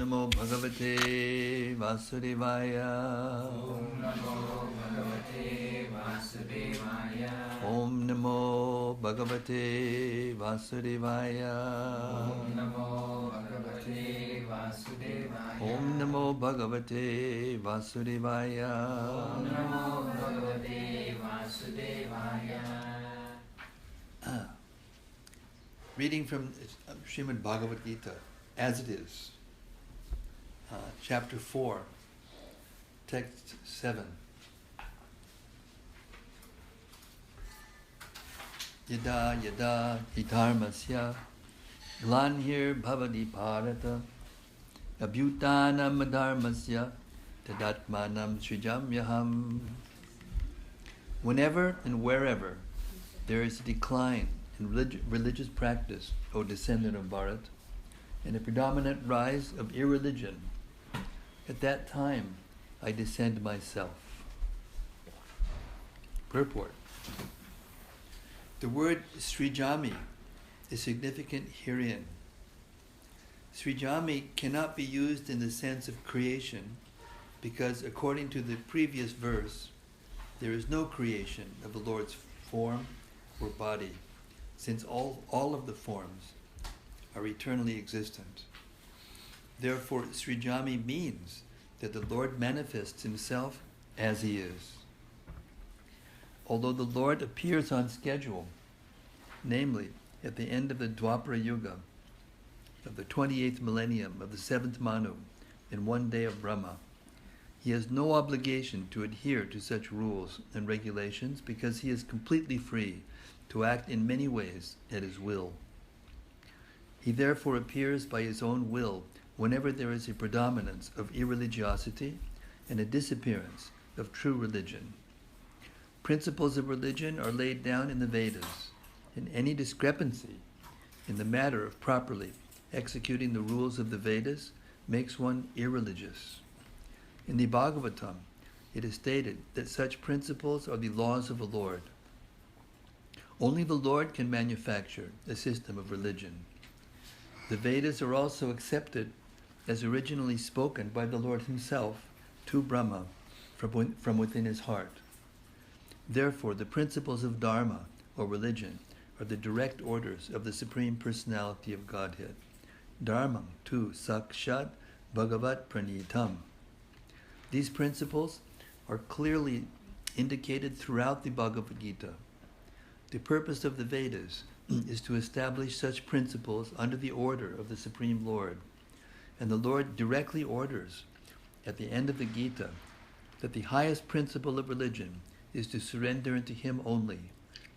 Namo Bhagavate Vasudevaya. Om Namo Bhagavate Vasudevaya. Om Namo Bhagavate Vasudevaya. Om Namo Bhagavate Vasudevaya. Om Namo Bhagavate Vasudevaya. Om Namo Bhagavate Vasudevaya. Reading from Srimad Bhagavad-gita, as it is, chapter 4, text 7. Yada yada hi dharmasya glanhir bhavati bharata abhyutanam dharmasya tadatmanam srijamyaham. Whenever and wherever there is a decline in religious practice, O descendant of Bharat, and a predominant rise of irreligion, at that time I descend myself. Purport. The word Srijami is significant herein. Srijami cannot be used in the sense of creation because, according to the previous verse, there is no creation of the Lord's form or body, since all of the forms are eternally existent. Therefore, Srijami means that the Lord manifests himself as he is. Although the Lord appears on schedule, namely at the end of the Dwapara Yuga, of the 28th millennium of the 7th Manu, in one day of Brahma, he has no obligation to adhere to such rules and regulations because he is completely free to act in many ways at his will. He therefore appears by his own will whenever there is a predominance of irreligiosity and a disappearance of true religion. Principles of religion are laid down in the Vedas, and any discrepancy in the matter of properly executing the rules of the Vedas makes one irreligious. In the Bhagavatam, it is stated that such principles are the laws of the Lord. Only the Lord can manufacture a system of religion. The Vedas are also accepted as originally spoken by the Lord himself to Brahma from within his heart. Therefore, the principles of Dharma, or religion, are the direct orders of the Supreme Personality of Godhead. Dharmam tu sakshat bhagavat pranitam. These principles are clearly indicated throughout the Bhagavad-gita. The purpose of the Vedas is to establish such principles under the order of the Supreme Lord. And the Lord directly orders at the end of the Gita that the highest principle of religion is to surrender unto him only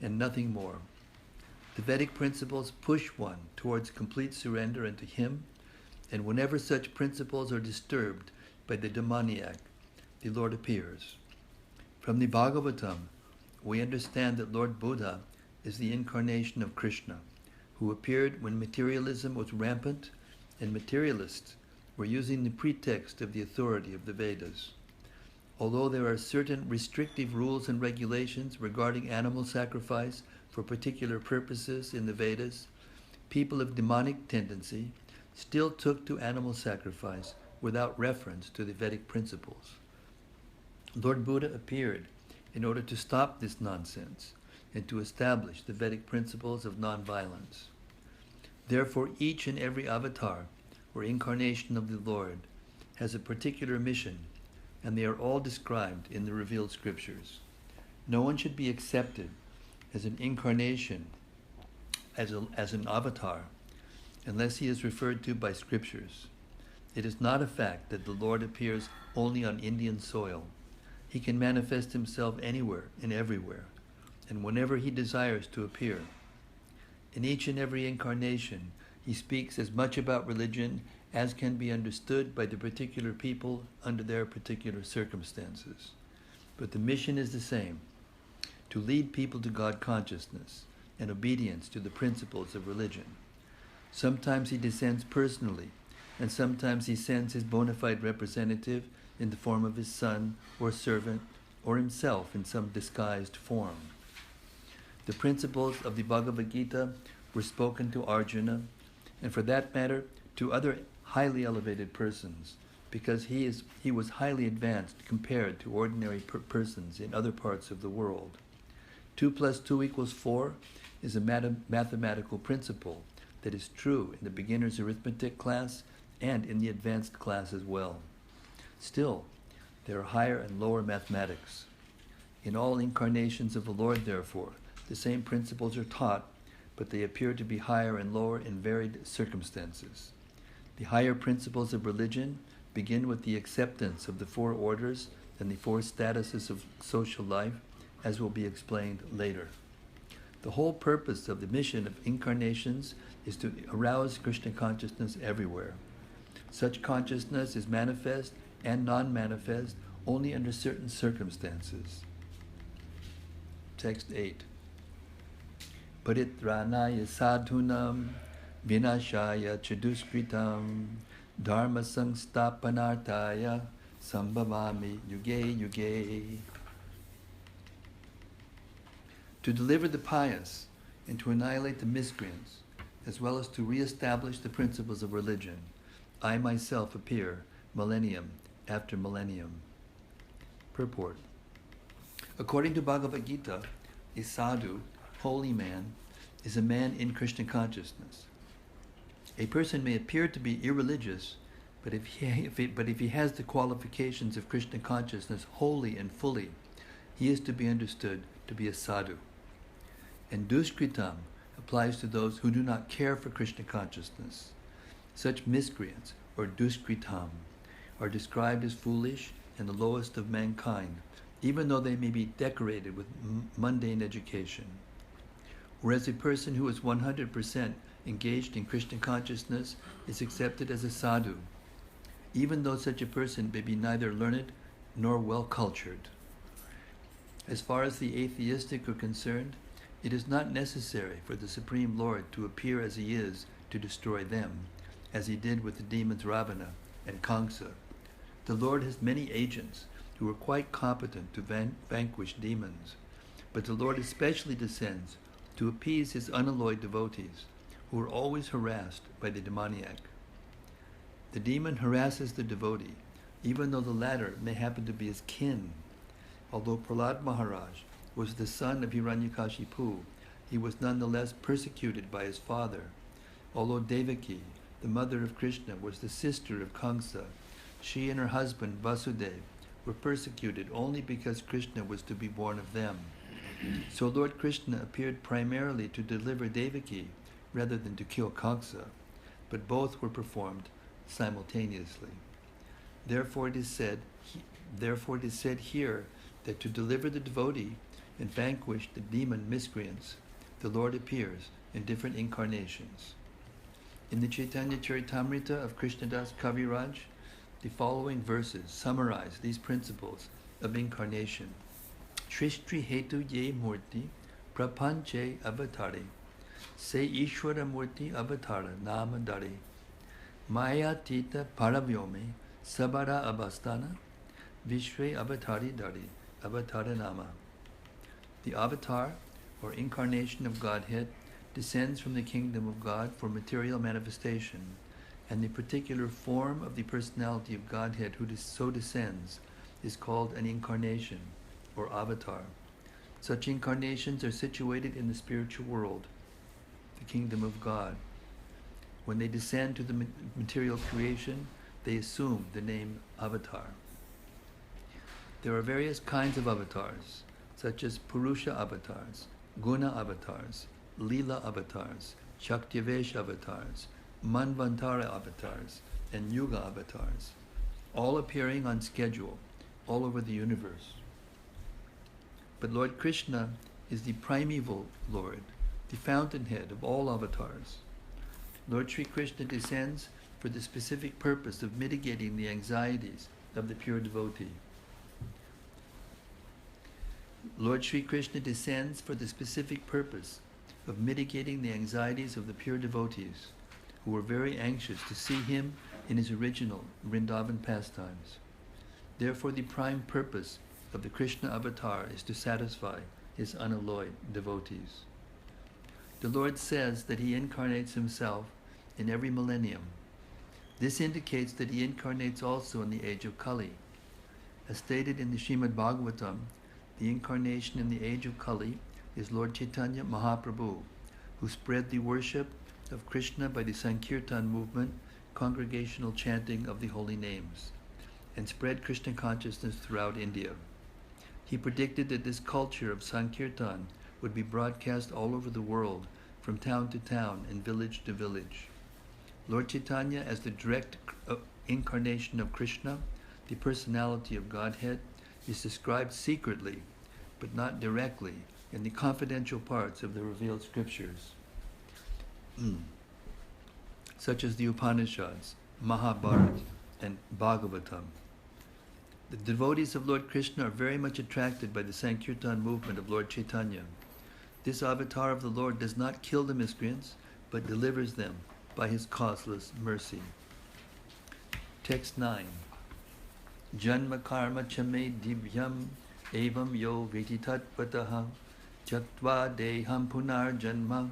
and nothing more. The Vedic principles push one towards complete surrender unto him, and whenever such principles are disturbed by the demoniac, the Lord appears. From the Bhagavatam, we understand that Lord Buddha is the incarnation of Krishna, who appeared when materialism was rampant and materialists were using the pretext of the authority of the Vedas. Although there are certain restrictive rules and regulations regarding animal sacrifice for particular purposes in the Vedas, people of demonic tendency still took to animal sacrifice without reference to the Vedic principles. Lord Buddha appeared in order to stop this nonsense and to establish the Vedic principles of nonviolence. Therefore, each and every avatar or incarnation of the Lord has a particular mission, and they are all described in the revealed scriptures. No one should be accepted as an incarnation, as an avatar, unless he is referred to by scriptures. It is not a fact that the Lord appears only on Indian soil. He can manifest himself anywhere and everywhere, and whenever he desires to appear. In each and every incarnation, he speaks as much about religion as can be understood by the particular people under their particular circumstances. But the mission is the same, to lead people to God consciousness and obedience to the principles of religion. Sometimes he descends personally, and sometimes he sends his bona fide representative in the form of his son or servant, or himself in some disguised form. The principles of the Bhagavad-gita were spoken to Arjuna, and for that matter, to other highly elevated persons, because he was highly advanced compared to ordinary persons in other parts of the world. 2 plus 2 equals 4 is a mathematical principle that is true in the beginner's arithmetic class and in the advanced class as well. Still, there are higher and lower mathematics. In all incarnations of the Lord, therefore, the same principles are taught, but they appear to be higher and lower in varied circumstances. The higher principles of religion begin with the acceptance of the 4 orders and the 4 statuses of social life, as will be explained later. The whole purpose of the mission of incarnations is to arouse Krishna consciousness everywhere. Such consciousness is manifest and non-manifest only under certain circumstances. Text 8. Paritranaya sadhunam vinashaya chaduskritam dharma samstapanartaya sambhavami yuge yuge. To deliver the pious and to annihilate the miscreants, as well as to re-establish the principles of religion, I myself appear millennium after millennium. Purport. According to Bhagavad-gita, a sadhu, holy man, is a man in Krishna consciousness. A person may appear to be irreligious, but if he has the qualifications of Krishna consciousness wholly and fully, he is to be understood to be a sadhu. And duskritam applies to those who do not care for Krishna consciousness. Such miscreants, or duskritam, are described as foolish and the lowest of mankind, even though they may be decorated with mundane education. Whereas a person who is 100% engaged in Krishna consciousness is accepted as a sadhu, even though such a person may be neither learned nor well-cultured. As far as the atheistic are concerned, it is not necessary for the Supreme Lord to appear as he is to destroy them, as he did with the demons Ravana and Kamsa. The Lord has many agents who are quite competent to vanquish demons, but the Lord especially descends to appease his unalloyed devotees, who are always harassed by the demoniac. The demon harasses the devotee, even though the latter may happen to be his kin. Although Prahlad Maharaj was the son of Hiranyakashipu, he was nonetheless persecuted by his father. Although Devaki, the mother of Krishna, was the sister of Kamsa, she and her husband Vasudeva were persecuted only because Krishna was to be born of them. So Lord Krishna appeared primarily to deliver Devaki rather than to kill Kamsa, but both were performed simultaneously. Therefore it is said here that to deliver the devotee and vanquish the demon miscreants, the Lord appears in different incarnations. In the Chaitanya Charitamrita of Krishnadas Kaviraj, the following verses summarize these principles of incarnation. Shrishti hetu ye murti prapanche avatare se ishvara murti avatara nama dare maya tita paravyome sabara abastana vishve avatari dare avatara nama. The avatar, or incarnation of Godhead, descends from the kingdom of God for material manifestation, and the particular form of the personality of Godhead who so descends is called an incarnation, or avatar. Such incarnations are situated in the spiritual world, the kingdom of God. When they descend to the material creation, they assume the name avatar. There are various kinds of avatars, such as Purusha avatars, Guna avatars, Lila avatars, Shaktivesh avatars, Manvantara avatars, and Yuga avatars, all appearing on schedule all over the universe. But Lord Krishna is the primeval Lord, the fountainhead of all avatars. Lord Sri Krishna descends for the specific purpose of mitigating the anxieties of the pure devotee. Lord Sri Krishna descends for the specific purpose of mitigating the anxieties of the pure devotees, who were very anxious to see him in his original Vrindavan pastimes. Therefore, the prime purpose of the Krishna avatar is to satisfy his unalloyed devotees. The Lord says that he incarnates himself in every millennium. This indicates that he incarnates also in the age of Kali. As stated in the Srimad Bhagavatam, the incarnation in the age of Kali is Lord Chaitanya Mahaprabhu, who spread the worship of Krishna by the Sankirtan movement, congregational chanting of the holy names, and spread Krishna consciousness throughout India. He predicted that this culture of Sankirtan would be broadcast all over the world, from town to town and village to village. Lord Chaitanya, as the direct incarnation of Krishna, the personality of Godhead, is described secretly, but not directly, in the confidential parts of the revealed scriptures, such as the Upanishads, Mahabharata, and Bhagavatam. The devotees of Lord Krishna are very much attracted by the Sankirtan movement of Lord Chaitanya. This avatar of the Lord does not kill the miscreants, but delivers them by his causeless mercy. Text 9. Janma karma chame divyam evam yo vititat pataha chaktva deham punar janma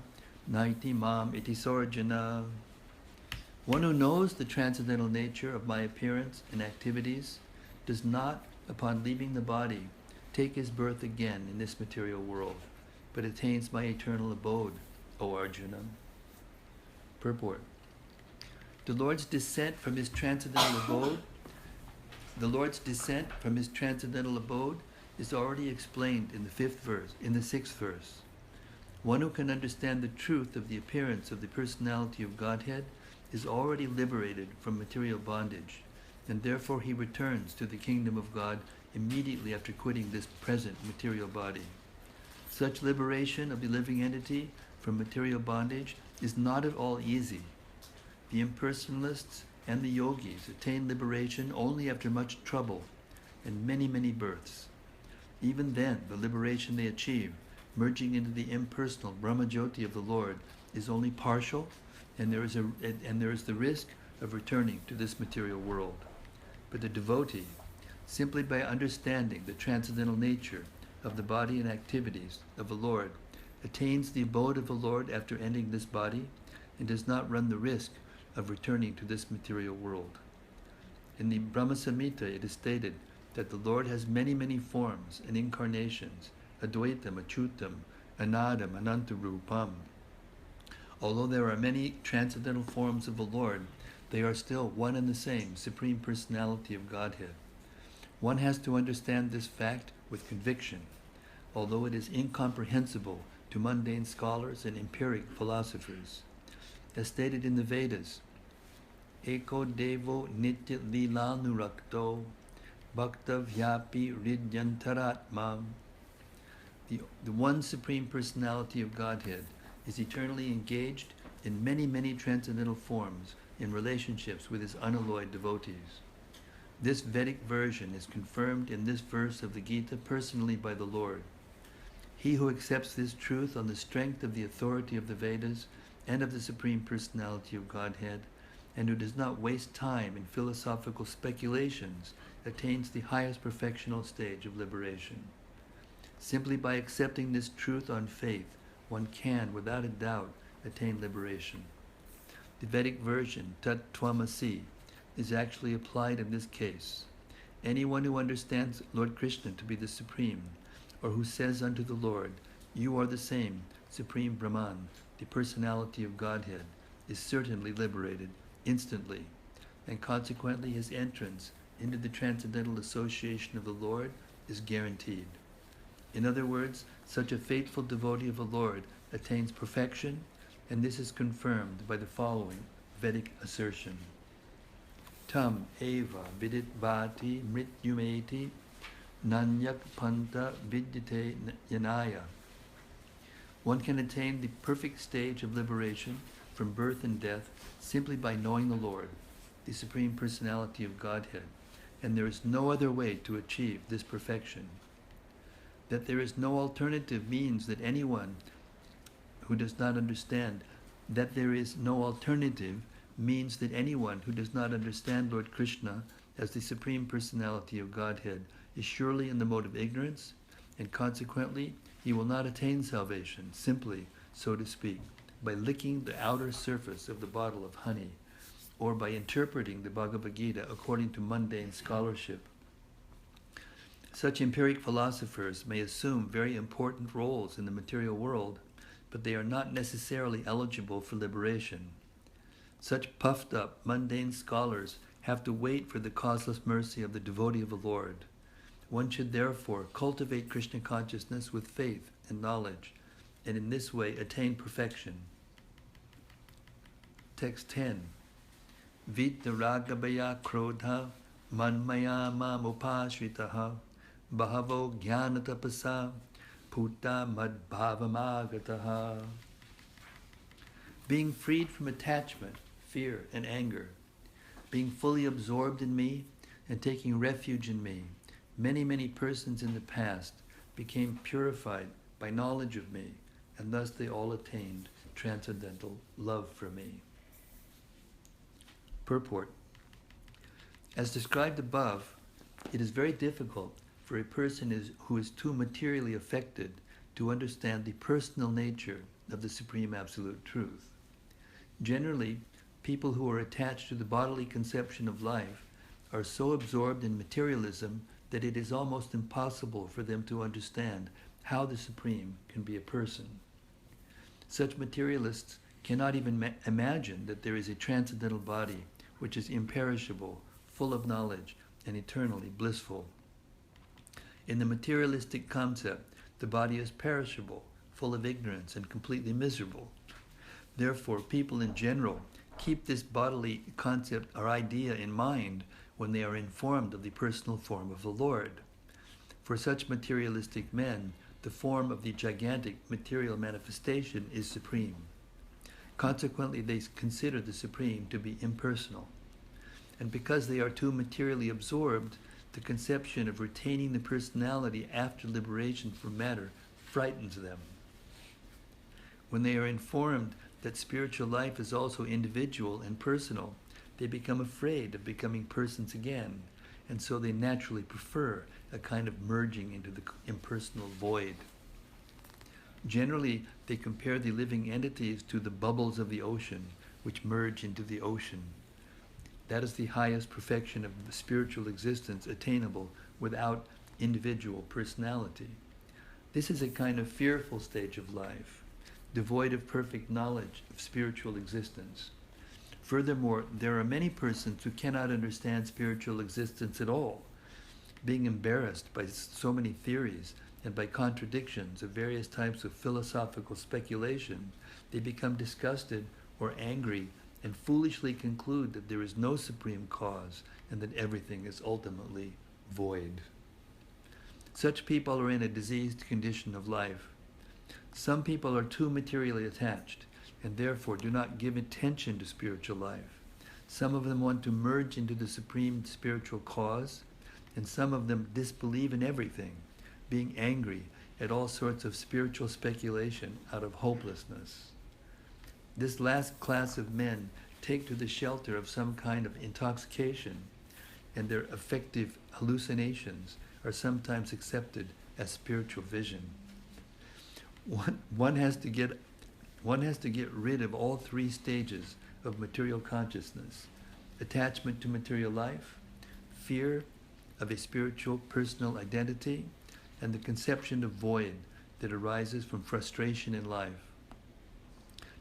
naiti mam iti sorjana. One who knows the transcendental nature of my appearance and activities does not, upon leaving the body, take his birth again in this material world, but attains my eternal abode, O Arjuna. Purport. The Lord's descent from his transcendental abode is already explained in the sixth verse. One who can understand the truth of the appearance of the personality of Godhead is already liberated from material bondage, and therefore he returns to the kingdom of God immediately after quitting this present material body. Such liberation of the living entity from material bondage is not at all easy. The impersonalists and the yogis attain liberation only after much trouble and many, many births. Even then, the liberation they achieve, merging into the impersonal Brahmajyoti of the Lord, is only partial, and there is the risk of returning to this material world. But the devotee, simply by understanding the transcendental nature of the body and activities of the Lord, attains the abode of the Lord after ending this body, and does not run the risk of returning to this material world. In the Brahma Samhita it is stated that the Lord has many, many forms and incarnations, Advaitam, Achyutam, Anadam, Anantarupam. Although there are many transcendental forms of the Lord, they are still one and the same Supreme Personality of Godhead. One has to understand this fact with conviction, although it is incomprehensible to mundane scholars and empiric philosophers. As stated in the Vedas, Eko Devo Nitya Lila Nurakto Bhakta Vyapi Ridyantaratmam. The one Supreme Personality of Godhead is eternally engaged in many, many transcendental forms in relationships with his unalloyed devotees. This Vedic version is confirmed in this verse of the Gita personally by the Lord. He who accepts this truth on the strength of the authority of the Vedas and of the Supreme Personality of Godhead, and who does not waste time in philosophical speculations, attains the highest perfectional stage of liberation. Simply by accepting this truth on faith, one can, without a doubt, attain liberation. The Vedic version, Tat Tvamasi, is actually applied in this case. Anyone who understands Lord Krishna to be the Supreme, or who says unto the Lord, "You are the same, Supreme Brahman, the personality of Godhead," is certainly liberated instantly, and consequently his entrance into the transcendental association of the Lord is guaranteed. In other words, such a faithful devotee of the Lord attains perfection, and this is confirmed by the following Vedic assertion. Tam eva vidit bhati mrityumeti nanyak panta vidyate yanaya. One can attain the perfect stage of liberation from birth and death simply by knowing the Lord, the Supreme Personality of Godhead, and there is no other way to achieve this perfection. That there is no alternative means that anyone who does not understand Lord Krishna as the Supreme Personality of Godhead is surely in the mode of ignorance, and consequently he will not attain salvation simply, so to speak, by licking the outer surface of the bottle of honey, or by interpreting the Bhagavad-gita according to mundane scholarship. Such empiric philosophers may assume very important roles in the material world, but they are not necessarily eligible for liberation. Such puffed up, mundane scholars have to wait for the causeless mercy of the devotee of the Lord. One should therefore cultivate Krishna consciousness with faith and knowledge, and in this way attain perfection. Text 10. Vitaragabhaya krodha manmaya mamupashritaha bahavo jnanatapasa puta madbhavamagataha. Being freed from attachment, fear, and anger, being fully absorbed in me and taking refuge in me, many persons in the past became purified by knowledge of me, and thus they all attained transcendental love for me. Purport. As described above, it is very difficult for a person who is too materially affected to understand the personal nature of the Supreme Absolute Truth. Generally, people who are attached to the bodily conception of life are so absorbed in materialism that it is almost impossible for them to understand how the Supreme can be a person. Such materialists cannot even imagine that there is a transcendental body which is imperishable, full of knowledge, and eternally blissful. In the materialistic concept, the body is perishable, full of ignorance, and completely miserable. Therefore, people in general keep this bodily concept or idea in mind when they are informed of the personal form of the Lord. For such materialistic men, the form of the gigantic material manifestation is supreme. Consequently, they consider the Supreme to be impersonal. And because they are too materially absorbed, the conception of retaining the personality after liberation from matter frightens them. When they are informed that spiritual life is also individual and personal, they become afraid of becoming persons again, and so they naturally prefer a kind of merging into the impersonal void. Generally, they compare the living entities to the bubbles of the ocean, which merge into the ocean. That is the highest perfection of the spiritual existence attainable without individual personality. This is a kind of fearful stage of life, devoid of perfect knowledge of spiritual existence. Furthermore, there are many persons who cannot understand spiritual existence at all. Being embarrassed by so many theories and by contradictions of various types of philosophical speculation, they become disgusted or angry and foolishly conclude that there is no supreme cause and that everything is ultimately void. Such people are in a diseased condition of life. Some people are too materially attached and therefore do not give attention to spiritual life. Some of them want to merge into the supreme spiritual cause, and some of them disbelieve in everything, being angry at all sorts of spiritual speculation out of hopelessness. This last class of men take to the shelter of some kind of intoxication, and their affective hallucinations are sometimes accepted as spiritual vision. One has to get rid of all three stages of material consciousness: attachment to material life, fear of a spiritual personal identity, and the conception of void that arises from frustration in life.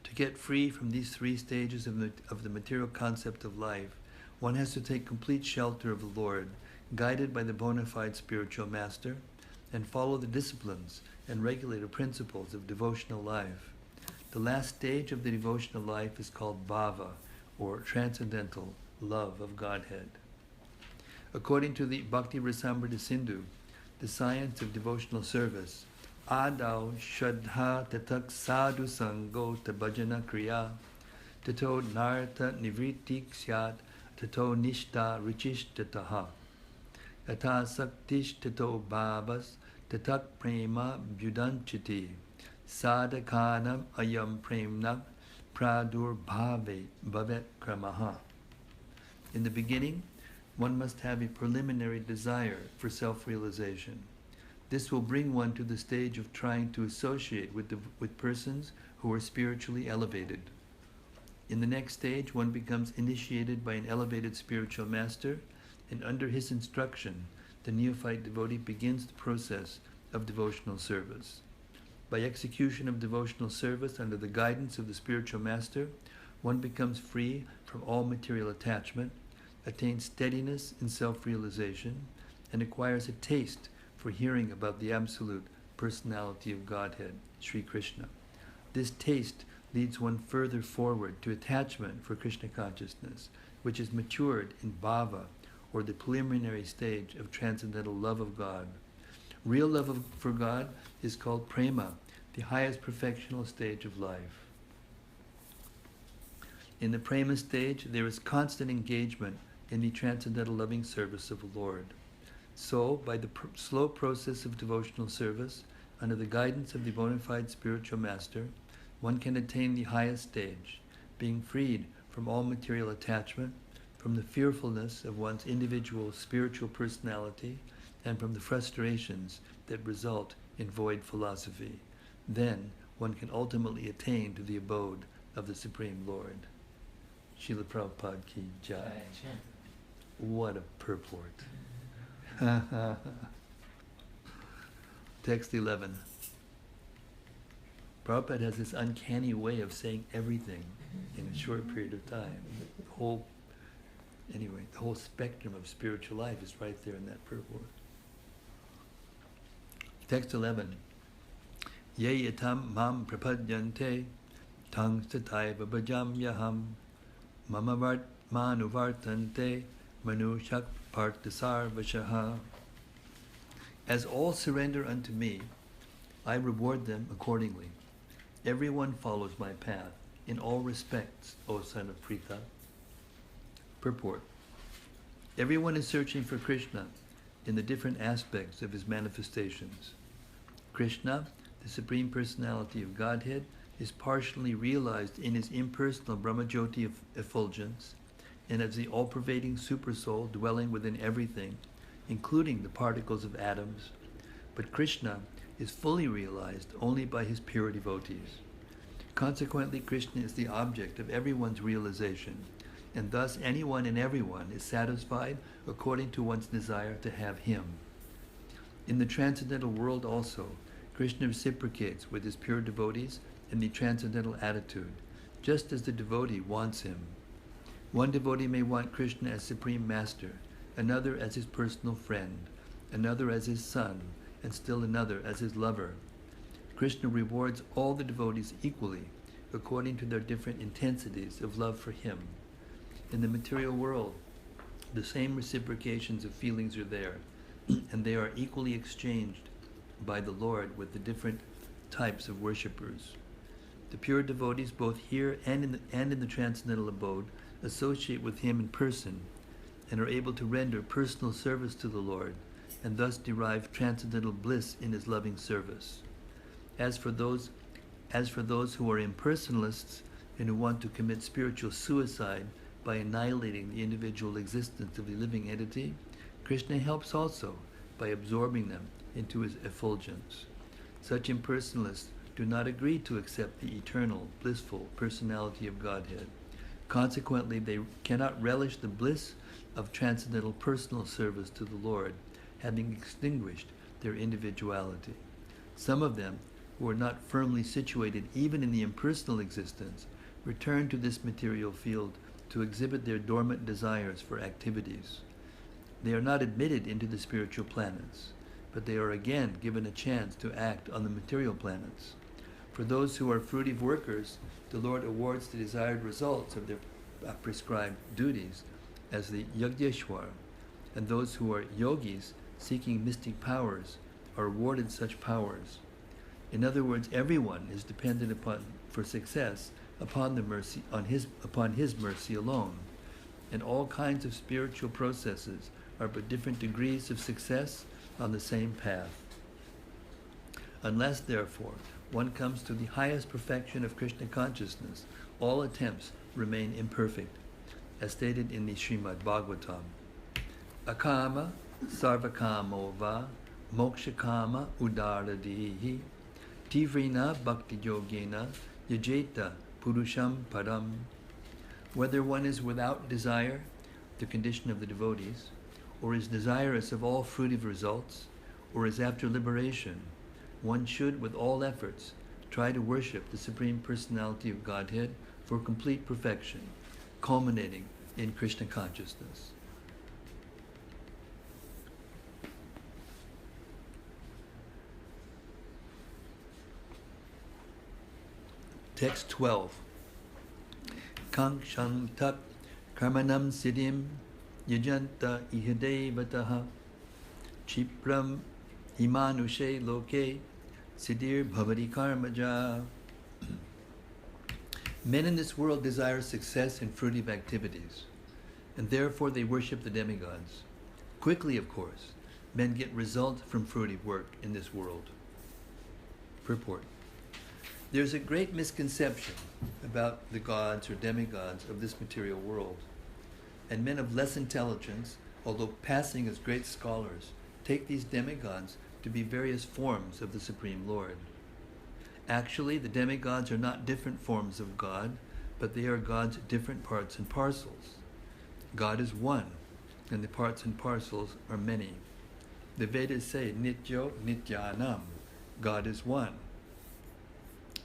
To get free from these three stages of the material concept of life, one has to take complete shelter of the Lord, guided by the bona fide spiritual master, and follow the disciplines and regulator principles of devotional life. The last stage of the devotional life is called bhava, or transcendental love of Godhead. According to the Bhakti Rasamrita Sindhu, the science of devotional service, Adau Shadha Tatak Sadhu Sango Tabhajana Kriya Tato Narta Nivritik Syat Tato Nishta Richishtataha Ata Saktish Tato Bhavas Tatak Prema Bhudanchiti Sadhakanam Ayam Premnak Pradur Bhave Bhavet Kramaha. In the beginning, one must have a preliminary desire for self-realization. This will bring one to the stage of trying to associate with persons who are spiritually elevated. In the next stage, one becomes initiated by an elevated spiritual master, and under his instruction, the neophyte devotee begins the process of devotional service. By execution of devotional service under the guidance of the spiritual master, one becomes free from all material attachment, attains steadiness in self-realization, and acquires a taste for hearing about the absolute personality of Godhead, Sri Krishna. This taste leads one further forward to attachment for Krishna consciousness, which is matured in bhava, or the preliminary stage of transcendental love of God. Real love for God is called prema, the highest perfectional stage of life. In the prema stage, there is constant engagement in the transcendental loving service of the Lord. So, by the slow process of devotional service, under the guidance of the bona fide spiritual master, one can attain the highest stage, being freed from all material attachment, from the fearfulness of one's individual spiritual personality, and from the frustrations that result in void philosophy. Then one can ultimately attain to the abode of the Supreme Lord. Srila Prabhupada ki jai. What a purport. Text 11. Prabhupada has this uncanny way of saying everything in a short period of time. The whole spectrum of spiritual life is right there in that purport. Text 11. Ye yatam mam prapadyante tang sataiva bhajam yaham mama manuvartante manushak partasarvashaha. As all surrender unto me, I reward them accordingly. Everyone follows my path in all respects, O son of Pritha. Purport. Everyone is searching for Krishna in the different aspects of his manifestations. Krishna, the Supreme Personality of Godhead, is partially realized in his impersonal Brahmajyoti of effulgence and as the all-pervading Supersoul dwelling within everything, including the particles of atoms. But Krishna is fully realized only by his pure devotees. Consequently, Krishna is the object of everyone's realization, and thus anyone and everyone is satisfied according to one's desire to have him. In the transcendental world also, Krishna reciprocates with his pure devotees in the transcendental attitude, just as the devotee wants him. One devotee may want Krishna as Supreme Master, another as his personal friend, another as his son, and still another as his lover. Krishna rewards all the devotees equally, according to their different intensities of love for him. In the material world, the same reciprocations of feelings are there, and they are equally exchanged by the Lord with the different types of worshippers. The pure devotees, both here and in the transcendental abode, associate with him in person and are able to render personal service to the Lord, and thus derive transcendental bliss in his loving service. As for those who are impersonalists and who want to commit spiritual suicide by annihilating the individual existence of the living entity, Krishna helps also by absorbing them into his effulgence. Such impersonalists do not agree to accept the eternal, blissful personality of Godhead. Consequently, they cannot relish the bliss of transcendental personal service to the Lord, having extinguished their individuality. Some of them, who are not firmly situated even in the impersonal existence, return to this material field to exhibit their dormant desires for activities. They are not admitted into the spiritual planets, but they are again given a chance to act on the material planets. For those who are fruitive workers, the Lord awards the desired results of their prescribed duties as the Yajneshwar, and those who are yogis seeking mystic powers are awarded such powers. In other words, everyone is dependent for success upon his mercy alone, and all kinds of spiritual processes are but different degrees of success on the same path. Unless, therefore, one comes to the highest perfection of Krishna consciousness, all attempts remain imperfect, as stated in the Srimad Bhagavatam. Akama sarvakamo va mokshakama udaradihi tivrina bhakti yogena yajeta purusham param. Whether one is without desire, the condition of the devotees, or is desirous of all fruitive results, or is after liberation, one should, with all efforts, try to worship the Supreme Personality of Godhead for complete perfection, culminating in Krishna consciousness. Text 12. Kankshantak karmanam siddhim yajanta ihadevataha chipram imanushe loke siddhir bhavati karmaja. Men in this world desire success in fruitive activities, and therefore they worship the demigods. Quickly, of course, men get result from fruitive work in this world. Purport. There's a great misconception about the gods or demigods of this material world, and men of less intelligence, although passing as great scholars, take these demigods to be various forms of the Supreme Lord. Actually, the demigods are not different forms of God, but they are God's different parts and parcels. God is one, and the parts and parcels are many. The Vedas say, Nityo Nityanam, God is one.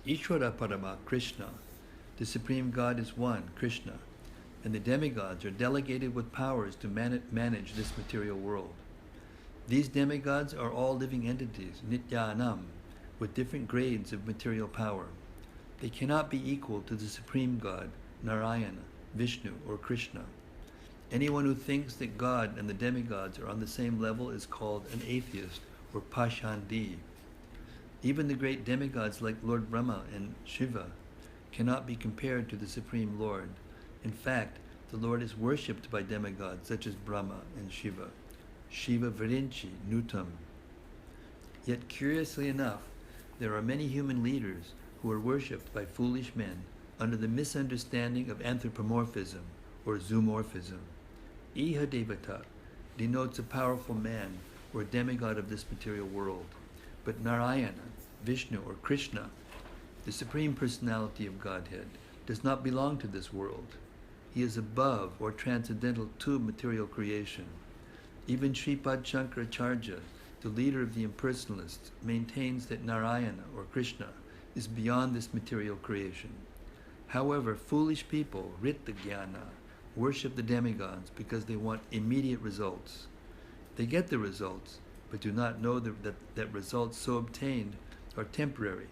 Ishvara Parama, Krishna, the Supreme God is one, Krishna, and the demigods are delegated with powers to manage this material world. These demigods are all living entities, Nityanam, with different grades of material power. They cannot be equal to the Supreme God, Narayana, Vishnu, or Krishna. Anyone who thinks that God and the demigods are on the same level is called an atheist or Pashandi. Even the great demigods like Lord Brahma and Shiva cannot be compared to the Supreme Lord. In fact, the Lord is worshipped by demigods such as Brahma and Shiva. Shiva Virinchi Nutam. Yet curiously enough, there are many human leaders who are worshipped by foolish men under the misunderstanding of anthropomorphism or zoomorphism. Iha Devata denotes a powerful man or demigod of this material world. But Narayana, Vishnu, or Krishna, the Supreme Personality of Godhead, does not belong to this world. He is above or transcendental to material creation. Even Sripad Shankaracharya, the leader of the impersonalists, maintains that Narayana, or Krishna, is beyond this material creation. However, foolish people, Rita Jnana, worship the demigods because they want immediate results. They get the results, but do not know that results so obtained are temporary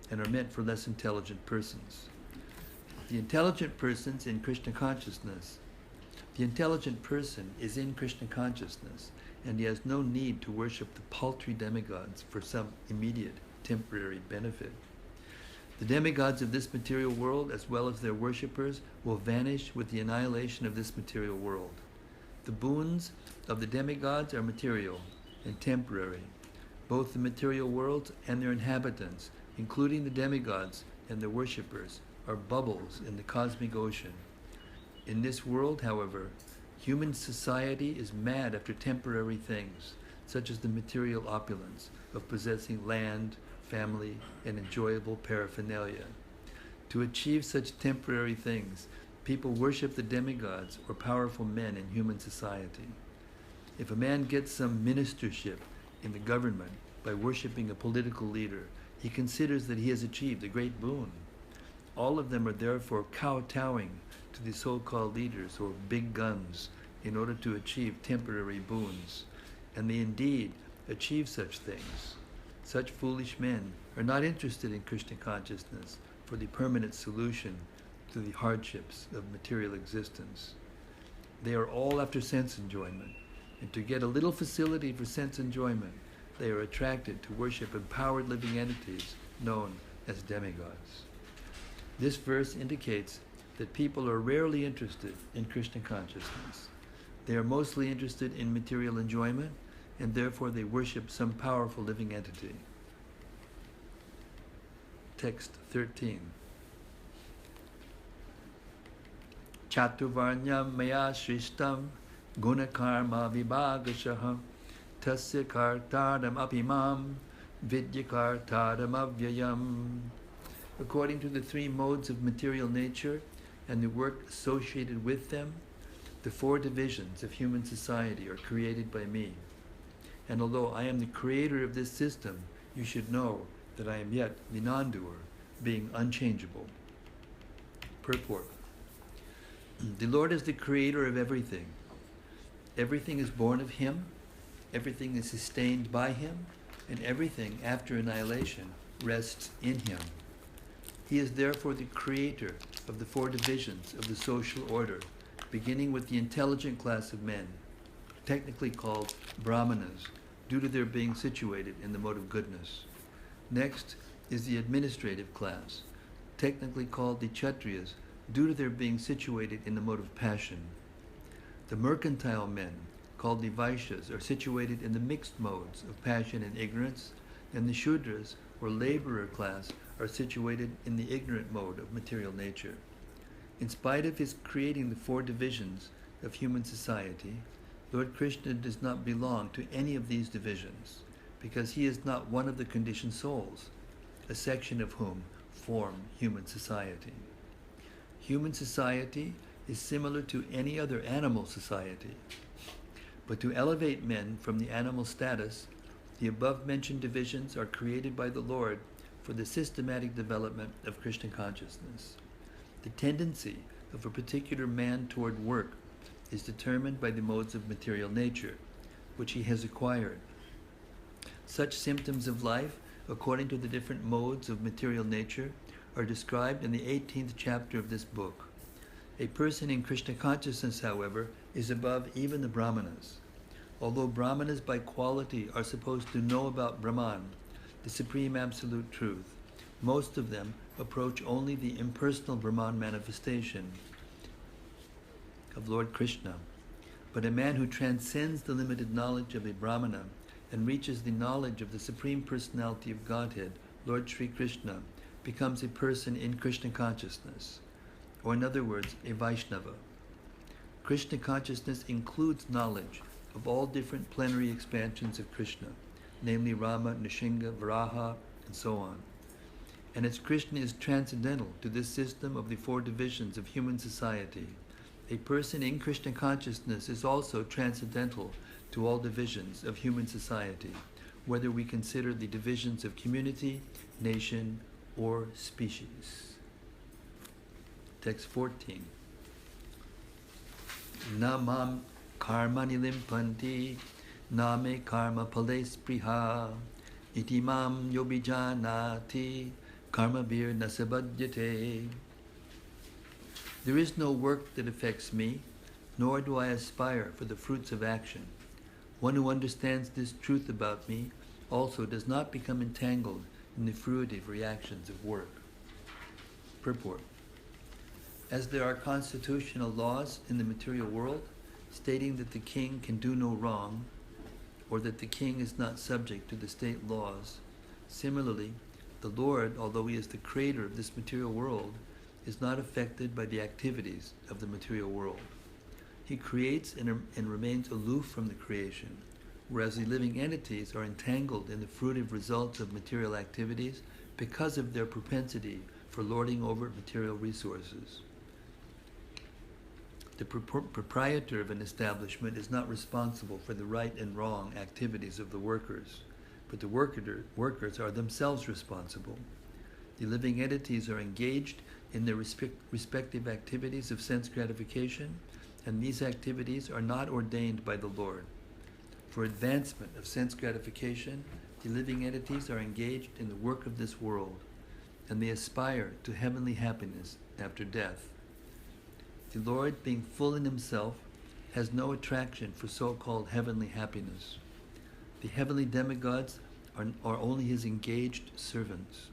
and are meant for less intelligent persons. The intelligent person is in Krishna consciousness, and he has no need to worship the paltry demigods for some immediate temporary benefit. The demigods of this material world, as well as their worshippers, will vanish with the annihilation of this material world. The boons of the demigods are material and temporary. Both the material worlds and their inhabitants, including the demigods and their worshippers, are bubbles in the cosmic ocean. In this world, however, human society is mad after temporary things, such as the material opulence of possessing land, family, and enjoyable paraphernalia. To achieve such temporary things, people worship the demigods or powerful men in human society. If a man gets some ministership in the government by worshiping a political leader, he considers that he has achieved a great boon. All of them are therefore kowtowing to the so-called leaders or big guns in order to achieve temporary boons, and they indeed achieve such things. Such foolish men are not interested in Krishna consciousness for the permanent solution to the hardships of material existence. They are all after sense enjoyment, and to get a little facility for sense enjoyment, they are attracted to worship empowered living entities known as demigods. This verse indicates that people are rarely interested in Krishna consciousness. They are mostly interested in material enjoyment, and therefore they worship some powerful living entity. Text 13. Chatuvarnyam maya shrishtam gunakarma vibhagashaha tasya kartadam apimam vidyakartadam avyayam. According to the three modes of material nature, and the work associated with them, the four divisions of human society are created by me. And although I am the creator of this system, you should know that I am yet the non-doer, being unchangeable. Purport. The Lord is the creator of everything. Everything is born of Him, everything is sustained by Him, and everything after annihilation rests in Him. He is therefore the creator of the four divisions of the social order, beginning with the intelligent class of men, technically called Brahmanas, due to their being situated in the mode of goodness. Next is the administrative class, technically called the Kshatriyas, due to their being situated in the mode of passion. The mercantile men, called the Vaishyas, are situated in the mixed modes of passion and ignorance, and the Shudras, or laborer class, are situated in the ignorant mode of material nature. In spite of his creating the four divisions of human society, Lord Krishna does not belong to any of these divisions, because he is not one of the conditioned souls, a section of whom form human society. Human society is similar to any other animal society, but to elevate men from the animal status, the above-mentioned divisions are created by the Lord for the systematic development of Krishna consciousness. The tendency of a particular man toward work is determined by the modes of material nature, which he has acquired. Such symptoms of life, according to the different modes of material nature, are described in the 18th chapter of this book. A person in Krishna consciousness, however, is above even the Brahmanas. Although Brahmanas by quality are supposed to know about Brahman, the supreme absolute truth, most of them approach only the impersonal Brahman manifestation of Lord Krishna. But a man who transcends the limited knowledge of a Brahmana and reaches the knowledge of the Supreme Personality of Godhead, Lord Sri Krishna, becomes a person in Krishna consciousness, or in other words, a Vaishnava. Krishna consciousness includes knowledge of all different plenary expansions of Krishna, namely Rama, Nishinga, Varaha, and so on. And as Krishna is transcendental to this system of the four divisions of human society, a person in Krishna consciousness is also transcendental to all divisions of human society, whether we consider the divisions of community, nation, or species. Text 14. Namam karma nilimpanti name karma pales priha itimam yobijanati karma bir nasabadyate. There is no work that affects me, nor do I aspire for the fruits of action. One who understands this truth about me also does not become entangled in the fruitive reactions of work. Purport. As there are constitutional laws in the material world stating that the king can do no wrong, or that the king is not subject to the state laws, similarly, the Lord, although he is the creator of this material world, is not affected by the activities of the material world. He creates and remains aloof from the creation, whereas the living entities are entangled in the fruitive results of material activities because of their propensity for lording over material resources. The proprietor of an establishment is not responsible for the right and wrong activities of the workers, but the workers are themselves responsible. The living entities are engaged in their respective activities of sense gratification, and these activities are not ordained by the Lord. For advancement of sense gratification, the living entities are engaged in the work of this world, and they aspire to heavenly happiness after death. The Lord, being full in himself, has no attraction for so-called heavenly happiness. The heavenly demigods are only his engaged servants.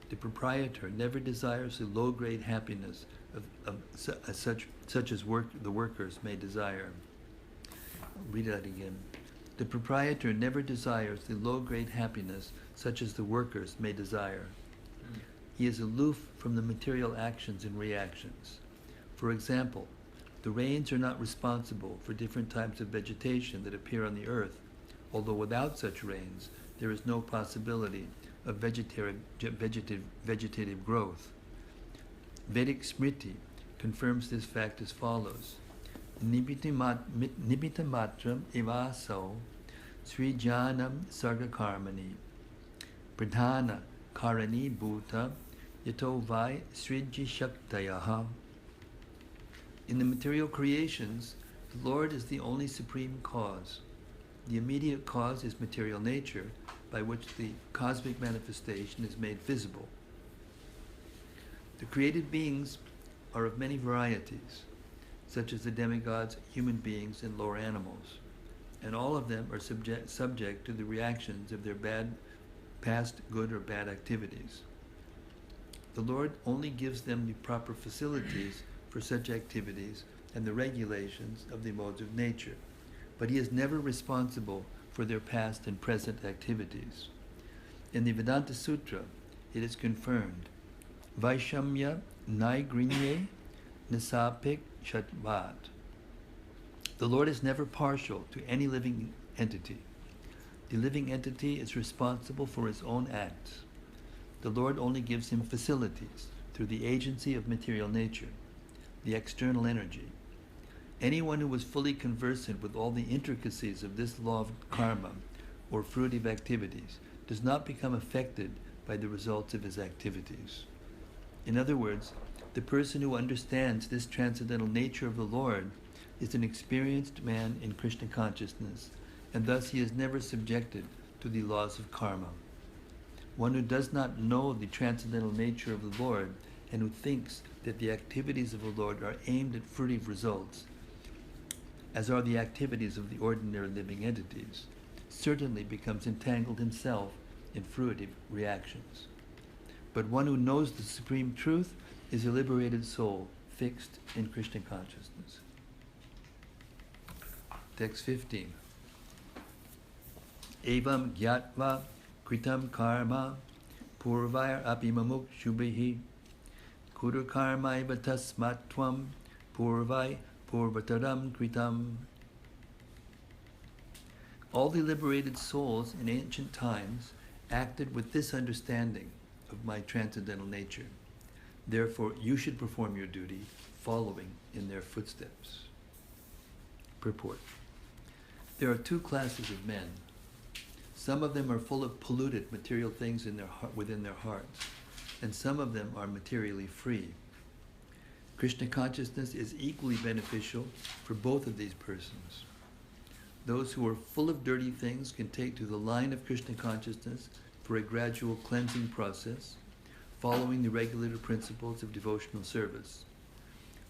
The proprietor never desires the low-grade happiness such as the workers may desire. I'll read that again. The proprietor never desires the low-grade happiness such as the workers may desire. He is aloof from the material actions and reactions. For example, the rains are not responsible for different types of vegetation that appear on the earth, although without such rains, there is no possibility of vegetative growth. Vedic Smriti confirms this fact as follows. Nibita matram evaso srijanam sargakarmani pradhana karani bhuta yato vai sriji shaktayaha. In the material creations, the Lord is the only supreme cause. The immediate cause is material nature, by which the cosmic manifestation is made visible. The created beings are of many varieties, such as the demigods, human beings, and lower animals, and all of them are subject to the reactions of their past good or bad activities. The Lord only gives them the proper facilities for such activities and the regulations of the modes of nature, but He is never responsible for their past and present activities. In the Vedanta Sutra, it is confirmed, Vaishamya Naigrinye Nisapik Shatvat. The Lord is never partial to any living entity. The living entity is responsible for his own acts. The Lord only gives him facilities through the agency of material nature, the external energy. Anyone who was fully conversant with all the intricacies of this law of karma, or fruitive activities, does not become affected by the results of his activities. In other words, the person who understands this transcendental nature of the Lord is an experienced man in Krishna consciousness, and thus he is never subjected to the laws of karma. One who does not know the transcendental nature of the Lord and who thinks that the activities of the Lord are aimed at fruitive results, as are the activities of the ordinary living entities, certainly becomes entangled himself in fruitive reactions. But one who knows the supreme truth is a liberated soul, fixed in Krishna consciousness. Text 15. Evam gyatva kritam karma purvair apimamuk shubhihi kudur karma eva tasmatvam purvai purvataram kritam. All the liberated souls in ancient times acted with this understanding of my transcendental nature. Therefore, you should perform your duty following in their footsteps. Purport. There are two classes of men. Some of them are full of polluted material things within their hearts, and some of them are materially free. Krishna consciousness is equally beneficial for both of these persons. Those who are full of dirty things can take to the line of Krishna consciousness for a gradual cleansing process, following the regulative principles of devotional service.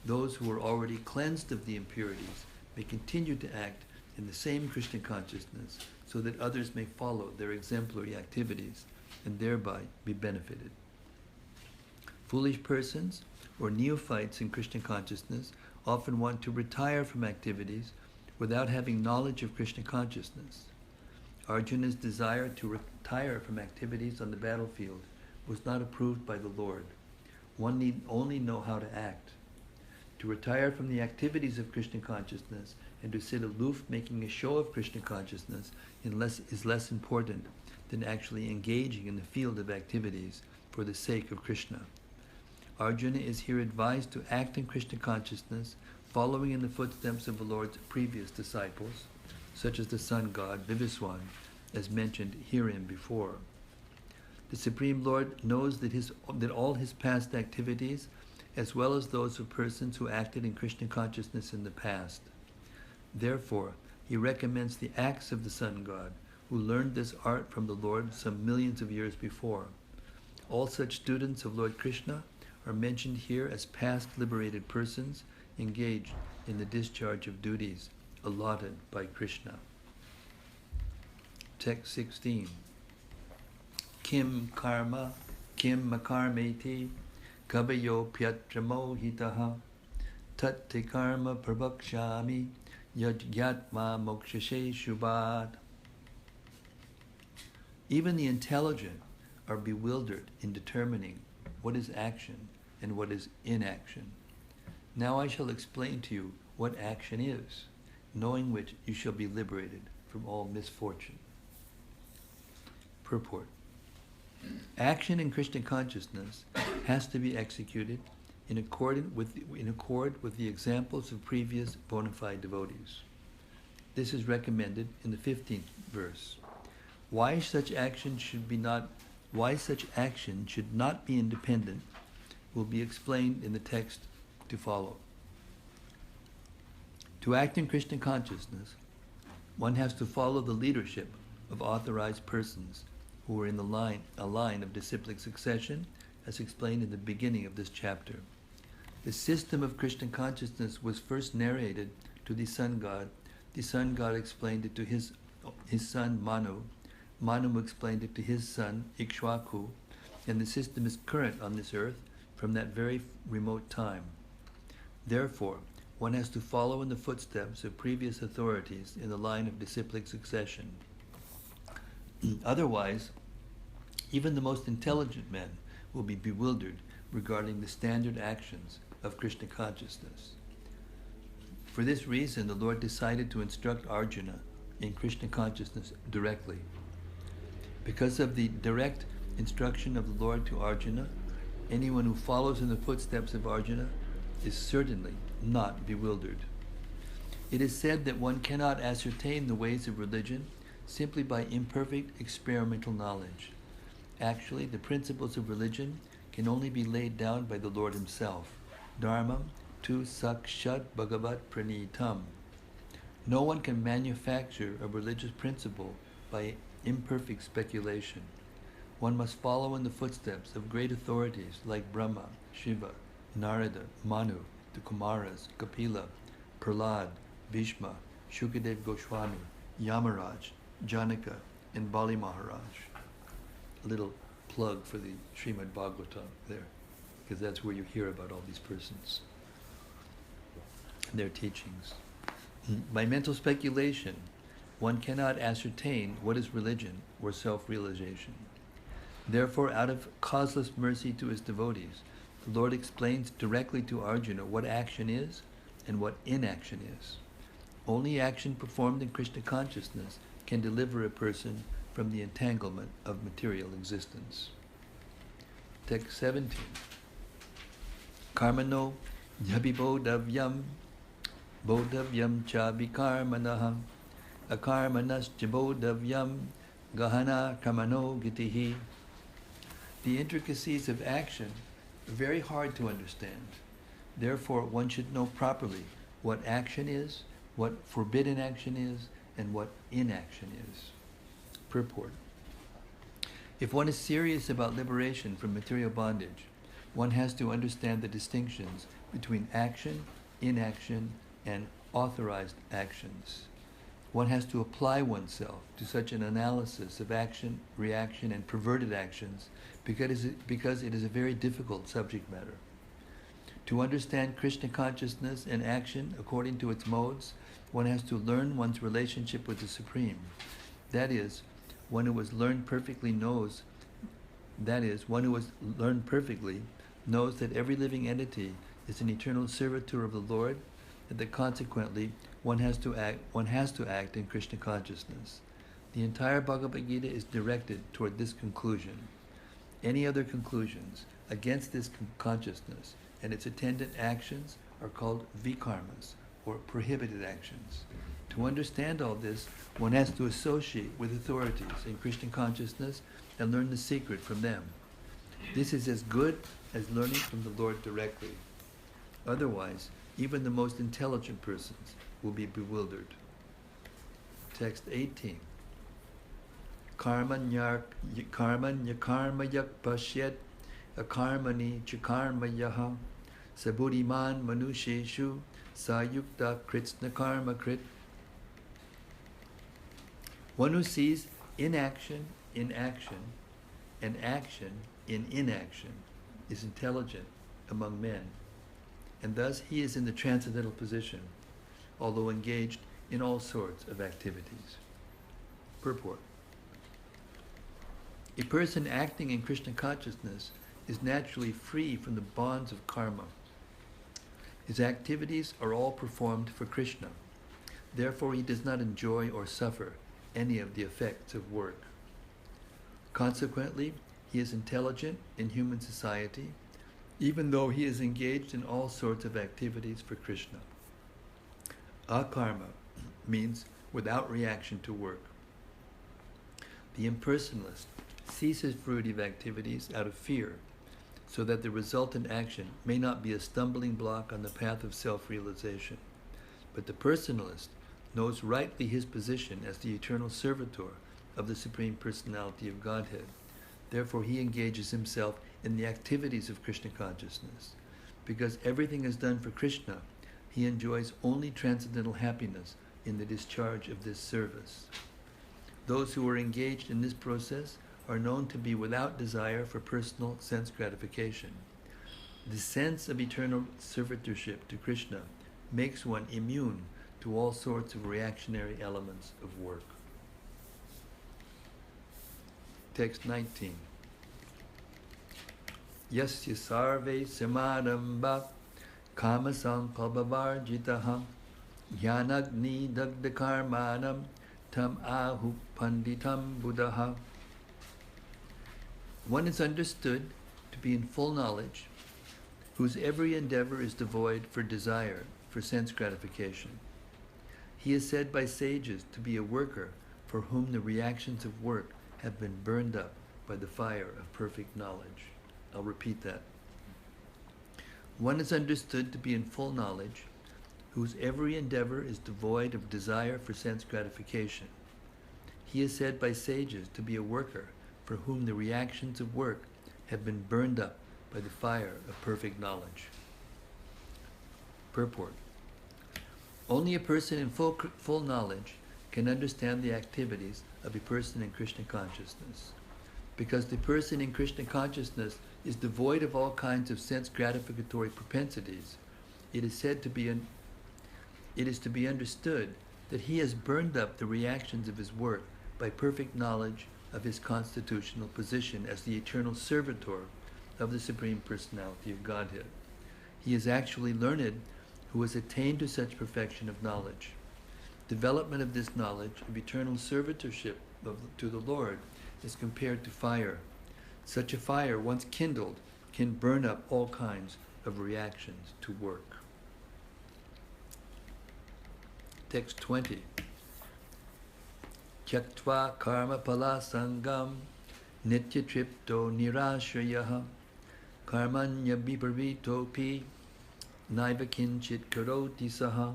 Those who are already cleansed of the impurities may continue to act in the same Krishna consciousness so that others may follow their exemplary activities and thereby be benefited. Foolish persons or neophytes in Krishna consciousness often want to retire from activities without having knowledge of Krishna consciousness. Arjuna's desire to retire from activities on the battlefield was not approved by the Lord. One need only know how to act. To retire from the activities of Krishna consciousness and to sit aloof making a show of Krishna consciousness is less important than actually engaging in the field of activities for the sake of Krishna. Arjuna is here advised to act in Krishna consciousness, following in the footsteps of the Lord's previous disciples, such as the sun god Viviswan, as mentioned herein before. The Supreme Lord knows that all his past activities, as well as those of persons who acted in Krishna consciousness in the past. Therefore, he recommends the acts of the sun god, who learned this art from the Lord some millions of years before. All such students of Lord Krishna are mentioned here as past liberated persons engaged in the discharge of duties allotted by Krishna. Text 16. Kim karma, kim makarmeti, kabayo pyatramo hitaha, tatte karma prabhakshami, yajyatma mokshashe shubhat. Even the intelligent are bewildered in determining what is action and what is inaction. Now I shall explain to you what action is, knowing which you shall be liberated from all misfortune. Purport. Action in Krishna consciousness has to be executed in accord with the examples of previous bona fide devotees. This is recommended in the 15th verse. Why such action should not be independent will be explained in the text to follow. To act in Krishna consciousness, one has to follow the leadership of authorized persons who are in a line of disciplic succession, as explained in the beginning of this chapter. The system of Krishna consciousness was first narrated to the sun god. The sun god explained it to his son Manu. Manu explained it to his son Ikshvaku, and the system is current on this earth from that very remote time. Therefore, one has to follow in the footsteps of previous authorities in the line of disciplic succession. Otherwise, even the most intelligent men will be bewildered regarding the standard actions of Krishna consciousness. For this reason, the Lord decided to instruct Arjuna in Krishna consciousness directly. Because of the direct instruction of the Lord to Arjuna, anyone who follows in the footsteps of Arjuna is certainly not bewildered. It is said that one cannot ascertain the ways of religion simply by imperfect experimental knowledge. Actually, the principles of religion can only be laid down by the Lord Himself. Dharmam tu sakshat bhagavat pranitam. No one can manufacture a religious principle by imperfect speculation. One must follow in the footsteps of great authorities like Brahma, Shiva, Narada, Manu, the Kumaras, Kapila, Prahlad, Bhishma, Shukadev Goswami, Yamaraj, Janaka, and Bali Maharaj. A little plug for the Srimad Bhagavatam there, because that's where you hear about all these persons, their teachings. By mental speculation, one cannot ascertain what is religion or self-realization. Therefore, out of causeless mercy to His devotees, the Lord explains directly to Arjuna what action is and what inaction is. Only action performed in Krishna consciousness can deliver a person from the entanglement of material existence. Text 17. Karmano yabibodhavyam bodhavyam cha vikarmanaha akarmanas bodhavyam gahana karmano gitihi. The intricacies of action are very hard to understand. Therefore, one should know properly what action is, what forbidden action is, and what inaction is. Purport. If one is serious about liberation from material bondage, one has to understand the distinctions between action, inaction, and authorized actions. One has to apply oneself to such an analysis of action, reaction, and perverted actions because it is a very difficult subject matter. To understand Krishna consciousness and action according to its modes, one has to learn one's relationship with the Supreme. That is, one who has learned perfectly knows that every living entity is an eternal servitor of the Lord, and that consequently one has to act in Krishna consciousness. The entire Bhagavad-gita is directed toward this conclusion. Any other conclusions against this consciousness and its attendant actions are called vikarmas, or prohibited actions. To understand all this, one has to associate with authorities in Krishna consciousness and learn the secret from them. This is as good as learning from the Lord directly. Otherwise, even the most intelligent persons will be bewildered. Text 18. Karmanya karmayak pashyat akarmani chakarmayaha saburiman manusheshu sayukta kritsna karma krit. One who sees inaction in action and action in inaction is intelligent among men, and thus he is in the transcendental position, although engaged in all sorts of activities. Purport. A person acting in Krishna consciousness is naturally free from the bonds of karma. His activities are all performed for Krishna. Therefore, he does not enjoy or suffer any of the effects of work. Consequently, he is intelligent in human society, even though he is engaged in all sorts of activities for Krishna. Akarma means without reaction to work. The impersonalist ceases fruitive activities out of fear, so that the resultant action may not be a stumbling block on the path of self-realization. But the personalist knows rightly his position as the eternal servitor of the Supreme Personality of Godhead. Therefore, he engages himself in the activities of Krishna consciousness. Because everything is done for Krishna, he enjoys only transcendental happiness in the discharge of this service. Those who are engaged in this process are known to be without desire for personal sense gratification. The sense of eternal servitorship to Krishna makes one immune to all sorts of reactionary elements of work. Text 19. Yasya sarve samadamba kama sankalpavarjitaha jnanagni dagdakarmanam tam ahu panditam buddhaha. One is understood to be in full knowledge, whose every endeavor is devoid for desire, for sense gratification. He is said by sages to be a worker for whom the reactions of work have been burned up by the fire of perfect knowledge. I'll repeat that. One is understood to be in full knowledge, whose every endeavor is devoid of desire for sense gratification. He is said by sages to be a worker for whom the reactions of work have been burned up by the fire of perfect knowledge. Purport. Only a person in full knowledge can understand the activities of a person in Krishna consciousness. Because the person in Krishna consciousness is devoid of all kinds of sense gratificatory propensities, it is to be understood that he has burned up the reactions of his work by perfect knowledge of his constitutional position as the eternal servitor of the Supreme Personality of Godhead. He is actually learned who has attained to such perfection of knowledge. Development of this knowledge of eternal servitorship to the Lord is compared to fire. Such a fire, once kindled, can burn up all kinds of reactions to work. Text 20. Tyaktva karma pala sangam nitya tripto nirashrayaha karmanya viparito pi naiva kinchit karoti saha.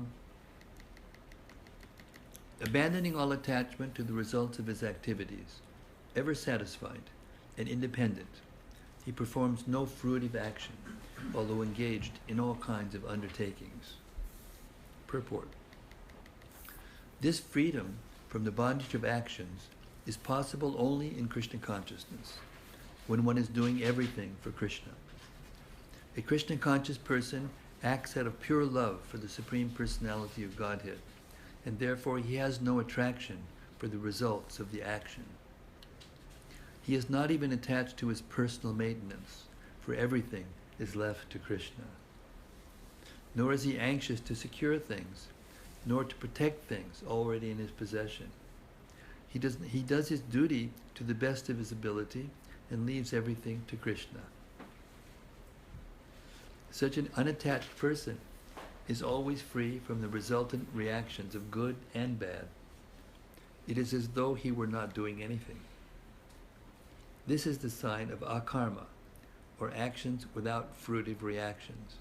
Abandoning all attachment to the results of his activities, ever satisfied and independent, he performs no fruitive action, although engaged in all kinds of undertakings. Purport. This freedom from the bondage of actions is possible only in Krishna consciousness, when one is doing everything for Krishna. A Krishna conscious person acts out of pure love for the Supreme Personality of Godhead, and therefore he has no attraction for the results of the action. He is not even attached to his personal maintenance, for everything is left to Krishna. Nor is he anxious to secure things, nor to protect things already in his possession. He does his duty to the best of his ability and leaves everything to Krishna. Such an unattached person is always free from the resultant reactions of good and bad. It is as though he were not doing anything. This is the sign of akarma, or actions without fruitive reactions.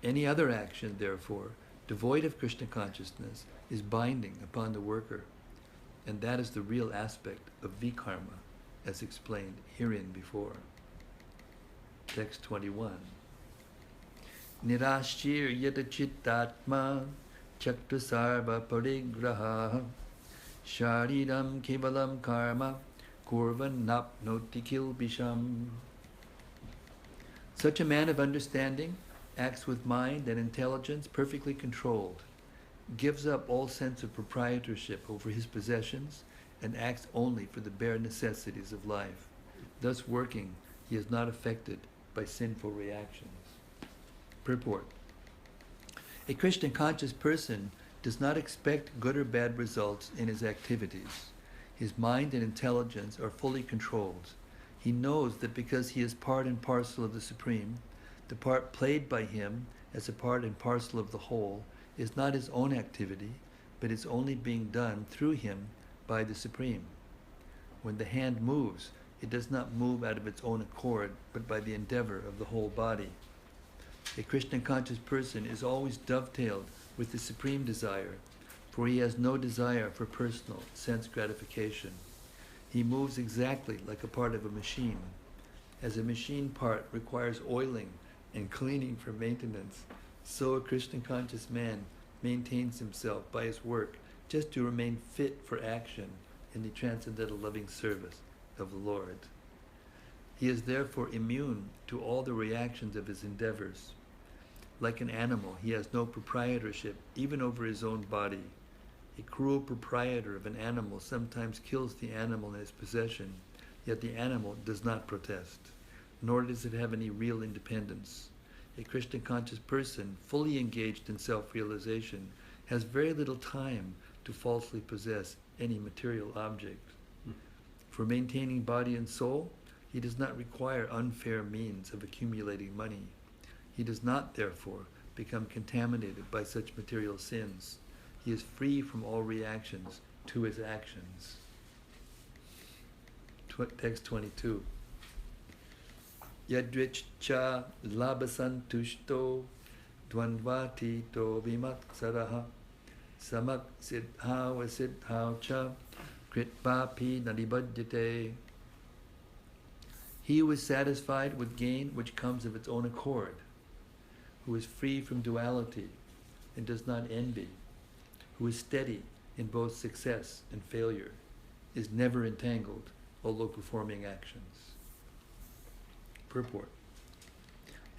Any other action, therefore, devoid of Krishna consciousness, is binding upon the worker, and that is the real aspect of vikarma, as explained herein before. Text 21. Nirashir yata chittatma chakra sarva parigraha shariram kevalam karma kurvan napnoti kilbisham. Such a man of understanding acts with mind and intelligence perfectly controlled, gives up all sense of proprietorship over his possessions, and acts only for the bare necessities of life. Thus working, he is not affected by sinful reactions. Purport. A Krishna conscious person does not expect good or bad results in his activities. His mind and intelligence are fully controlled. He knows that because he is part and parcel of the Supreme, The part played by him as a part and parcel of the whole is not his own activity, but is only being done through him by the Supreme. When the hand moves, it does not move out of its own accord, but by the endeavor of the whole body. A Krishna-conscious person is always dovetailed with the supreme desire, for he has no desire for personal sense gratification. He moves exactly like a part of a machine. As a machine part requires oiling and cleaning for maintenance, so a Krishna-conscious man maintains himself by his work just to remain fit for action in the transcendental loving service of the Lord. He is therefore immune to all the reactions of his endeavors. Like an animal, he has no proprietorship even over his own body. A cruel proprietor of an animal sometimes kills the animal in his possession, yet the animal does not protest, nor does it have any real independence. A Krishna-conscious person, fully engaged in self-realization, has very little time to falsely possess any material object. For maintaining body and soul, he does not require unfair means of accumulating money. He does not, therefore, become contaminated by such material sins. He is free from all reactions to his actions. Text 22. Yadricha labasantushto dvandvati to vimaksaraha samak siddha vasiddha cha kritpapi nadibhadyate. He who is satisfied with gain which comes of its own accord, who is free from duality and does not envy, who is steady in both success and failure, is never entangled, although performing actions. Purport.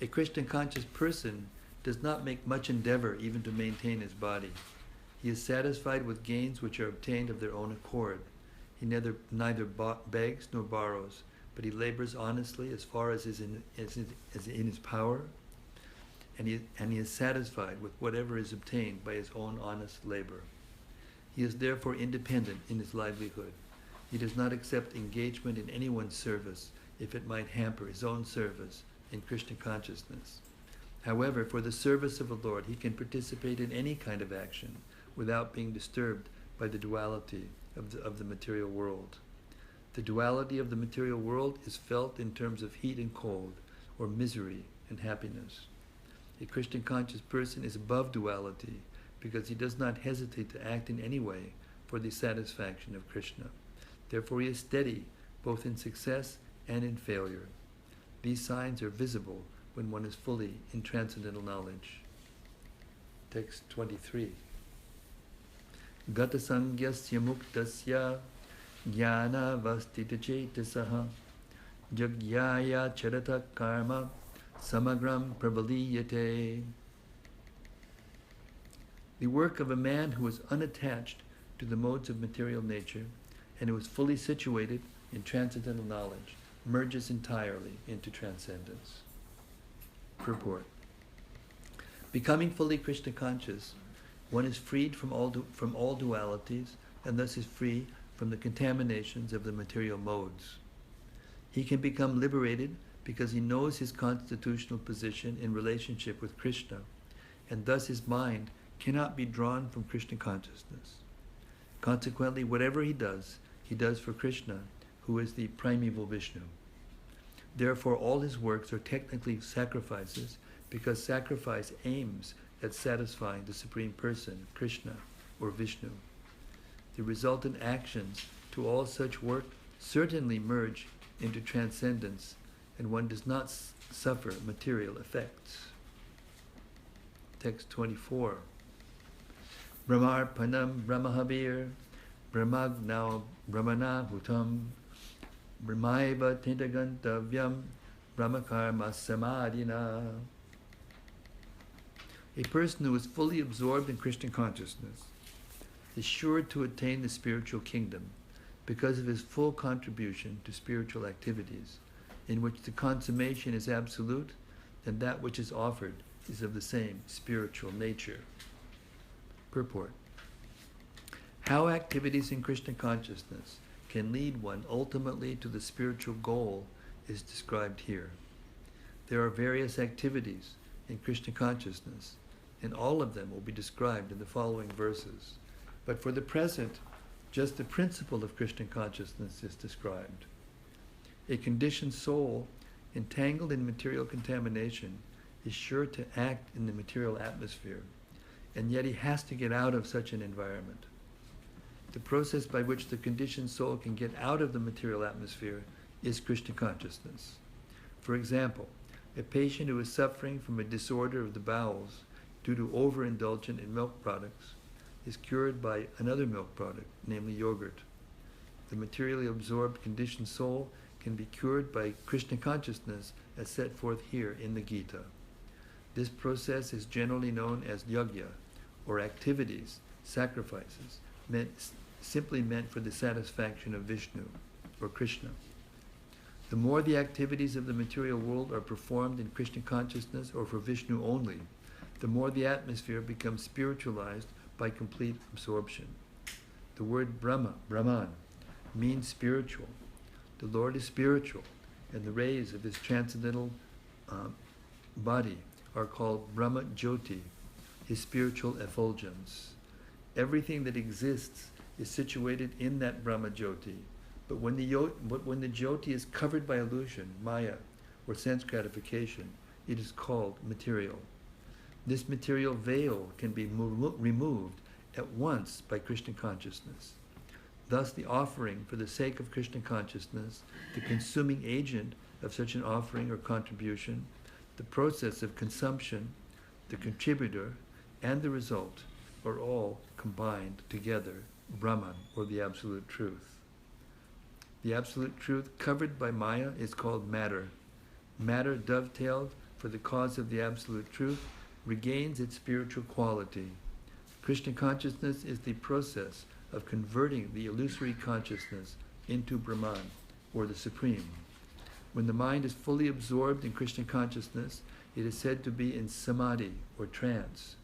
A Krishna-conscious person does not make much endeavor even to maintain his body. He is satisfied with gains which are obtained of their own accord. He neither begs nor borrows, but he labors honestly as far as is in his power, and he is satisfied with whatever is obtained by his own honest labor. He is therefore independent in his livelihood. He does not accept engagement in anyone's service if it might hamper his own service in Krishna consciousness. However, for the service of the Lord, he can participate in any kind of action without being disturbed by the duality of the material world. The duality of the material world is felt in terms of heat and cold, or misery and happiness. A Krishna conscious person is above duality because he does not hesitate to act in any way for the satisfaction of Krishna. Therefore he is steady both in success and in failure. These signs are visible when one is fully in transcendental knowledge. Text 23. Gata sangyasya muktasya jnana vastita chetasaha jagyaya charata karma samagram prabaliyate. The work of a man who is unattached to the modes of material nature and who is fully situated in transcendental knowledge merges entirely into transcendence. Purport. Becoming fully Krishna conscious, one is freed from all dualities and thus is free from the contaminations of the material modes. He can become liberated because he knows his constitutional position in relationship with Krishna, and thus his mind cannot be drawn from Krishna consciousness. Consequently, whatever he does for Krishna, who is the primeval Vishnu. Therefore, all his works are technically sacrifices because sacrifice aims at satisfying the Supreme Person, Krishna, or Vishnu. The resultant actions to all such work certainly merge into transcendence, and one does not suffer material effects. Text 24. Brahmarpanam Brahmahabir Brahmagnao Brahmanahutam Brahmaiva Tintagantavyam Brahmakarma Samadhina. A person who is fully absorbed in Krishna consciousness is sure to attain the spiritual kingdom because of his full contribution to spiritual activities, in which the consummation is absolute and that which is offered is of the same spiritual nature. Purport. How activities in Krishna consciousness can lead one ultimately to the spiritual goal is described here. There are various activities in Krishna consciousness, and all of them will be described in the following verses. But for the present, just the principle of Krishna consciousness is described. A conditioned soul entangled in material contamination is sure to act in the material atmosphere, and yet he has to get out of such an environment. The process by which the conditioned soul can get out of the material atmosphere is Krishna consciousness. For example, a patient who is suffering from a disorder of the bowels due to overindulgence in milk products is cured by another milk product, namely yogurt. The materially absorbed conditioned soul can be cured by Krishna consciousness as set forth here in the Gita. This process is generally known as yajna, or activities, sacrifices, simply meant for the satisfaction of Vishnu, or Krishna. The more the activities of the material world are performed in Krishna consciousness or for Vishnu only, the more the atmosphere becomes spiritualized by complete absorption. The word Brahman, means spiritual. The Lord is spiritual, and the rays of his transcendental body are called Brahma Jyoti, his spiritual effulgence. Everything that exists is situated in that Brahma Jyoti, but when the Jyoti is covered by illusion, Maya, or sense gratification, it is called material. This material veil can be removed at once by Krishna consciousness. Thus, the offering for the sake of Krishna consciousness, the consuming agent of such an offering or contribution, the process of consumption, the contributor, and the result are all combined together, Brahman, or the Absolute Truth. The Absolute Truth covered by Maya is called matter. Matter dovetailed for the cause of the Absolute Truth regains its spiritual quality. Krishna consciousness is the process of converting the illusory consciousness into Brahman, or the Supreme. When the mind is fully absorbed in Krishna consciousness, it is said to be in samadhi, or trance.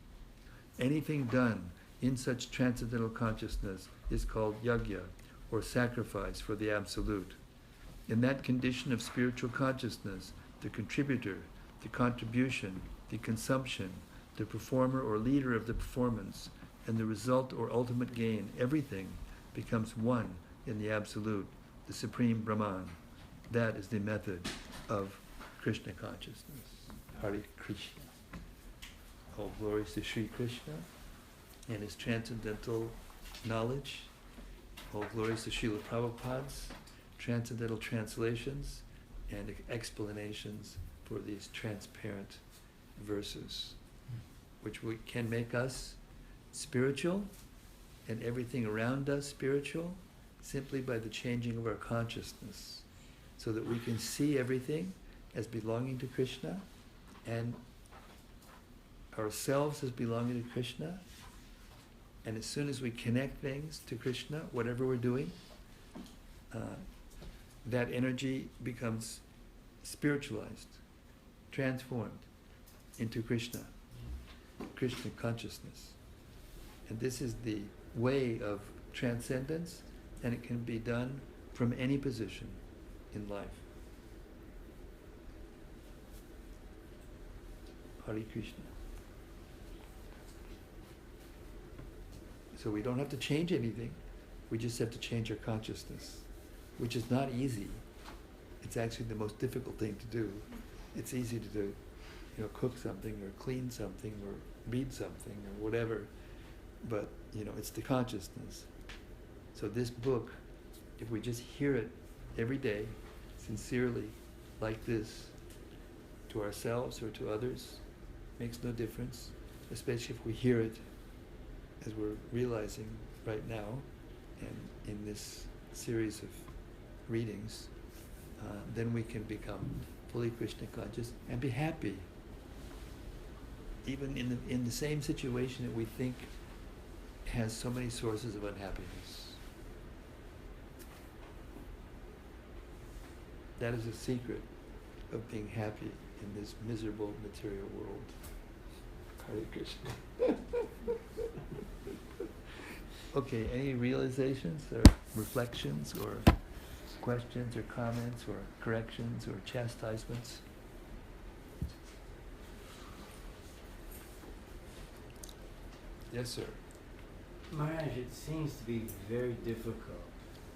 Anything done in such transcendental consciousness is called yajna, or sacrifice for the Absolute. In that condition of spiritual consciousness, the contributor, the contribution, the consumption, the performer or leader of the performance, and the result or ultimate gain, everything becomes one in the Absolute, the Supreme Brahman. That is the method of Krishna consciousness. Hare Krishna. All glories to Sri Krishna and his transcendental knowledge. All glories to Srila Prabhupada's transcendental translations and explanations for these transparent verses, which can make us spiritual and everything around us spiritual simply by the changing of our consciousness, so that we can see everything as belonging to Krishna and ourselves as belonging to Krishna. And as soon as we connect things to Krishna, whatever we're doing, that energy becomes spiritualized, transformed into Krishna consciousness. And this is the way of transcendence, and it can be done from any position in life. Hare Krishna. So we don't have to change anything, we just have to change our consciousness, which is not easy. It's actually the most difficult thing to do. It's easy to do, cook something or clean something or read something or whatever, but it's the consciousness. So this book, if we just hear it every day, sincerely, like this, to ourselves or to others, makes no difference, especially if we hear it as we're realizing right now, and in this series of readings, then we can become fully Krishna conscious and be happy, even in the same situation that we think has so many sources of unhappiness. That is the secret of being happy in this miserable material world. Hare Krishna. Okay, any realizations or reflections or questions or comments or corrections or chastisements? Yes, sir. Maharaj, it seems to be very difficult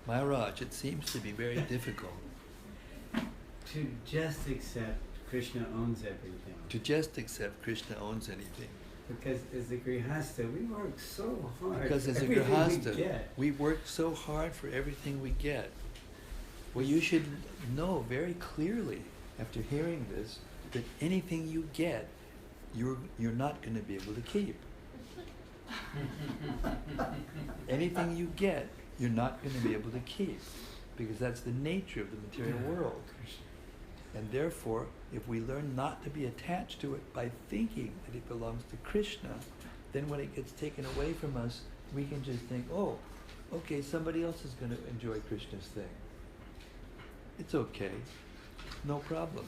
Maharaj, it seems to be very difficult to just accept Krishna owns everything. to just accept Krishna owns anything. Because as a grihasta, we work so hard Because for as a everything grihasta, we get. we work so hard for everything we get. Well, you should know very clearly, after hearing this, that anything you get, you're not going to be able to keep. Anything you get, you're not going to be able to keep, because that's the nature of the material world. And therefore, if we learn not to be attached to it by thinking that it belongs to Krishna, then when it gets taken away from us, we can just think, oh, okay, somebody else is going to enjoy Krishna's thing. It's okay. No problem.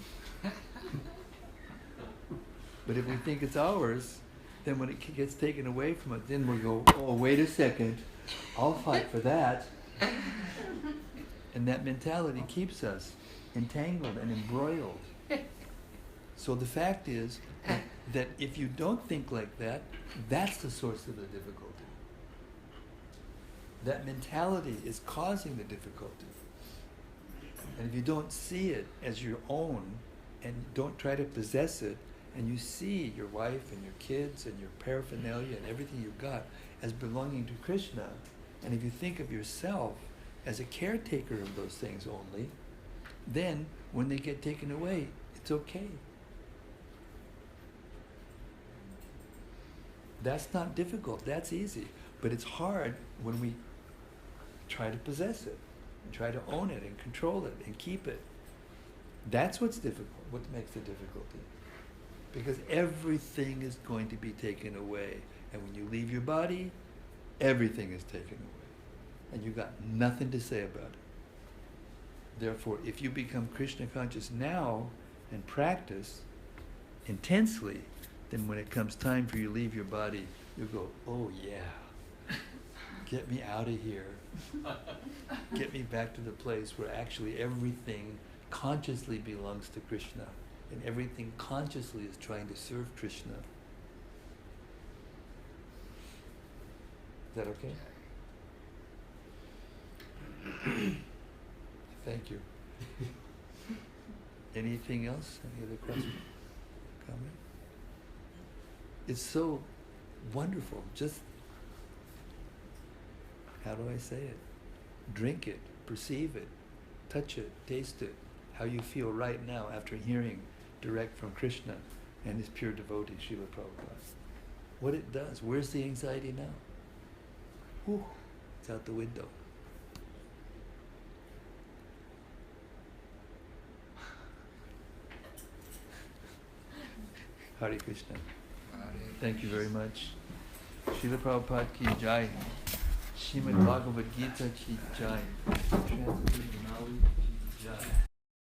But if we think it's ours, then when it gets taken away from us, then we go, oh, wait a second, I'll fight for that. And that mentality keeps us entangled and embroiled. So the fact is that if you don't think like that, that's the source of the difficulty. That mentality is causing the difficulty. And if you don't see it as your own and don't try to possess it, and you see your wife and your kids and your paraphernalia and everything you've got as belonging to Krishna, and if you think of yourself as a caretaker of those things only, then when they get taken away, it's okay. That's not difficult, that's easy. But it's hard when we try to possess it, and try to own it and control it and keep it. That's what's difficult, what makes the difficulty. Because everything is going to be taken away. And when you leave your body, everything is taken away. And you got nothing to say about it. Therefore, if you become Krishna conscious now and practice intensely, then when it comes time for you to leave your body, you go, oh yeah, get me out of here. Get me back to the place where actually everything consciously belongs to Krishna. And everything consciously is trying to serve Krishna. Is that okay? Thank you. Anything else? Any other question? Comment? It's so wonderful. Just, how do I say it? Drink it, perceive it, touch it, taste it. How you feel right now after hearing direct from Krishna and his pure devotee, Srila Prabhupada. What it does. Where's the anxiety now? Whew, it's out the window. Hare Krishna. Thank you very much. Srila Prabhupada ki jai. Srimad Bhagavad-gita ki jai. Transcendental ki jai.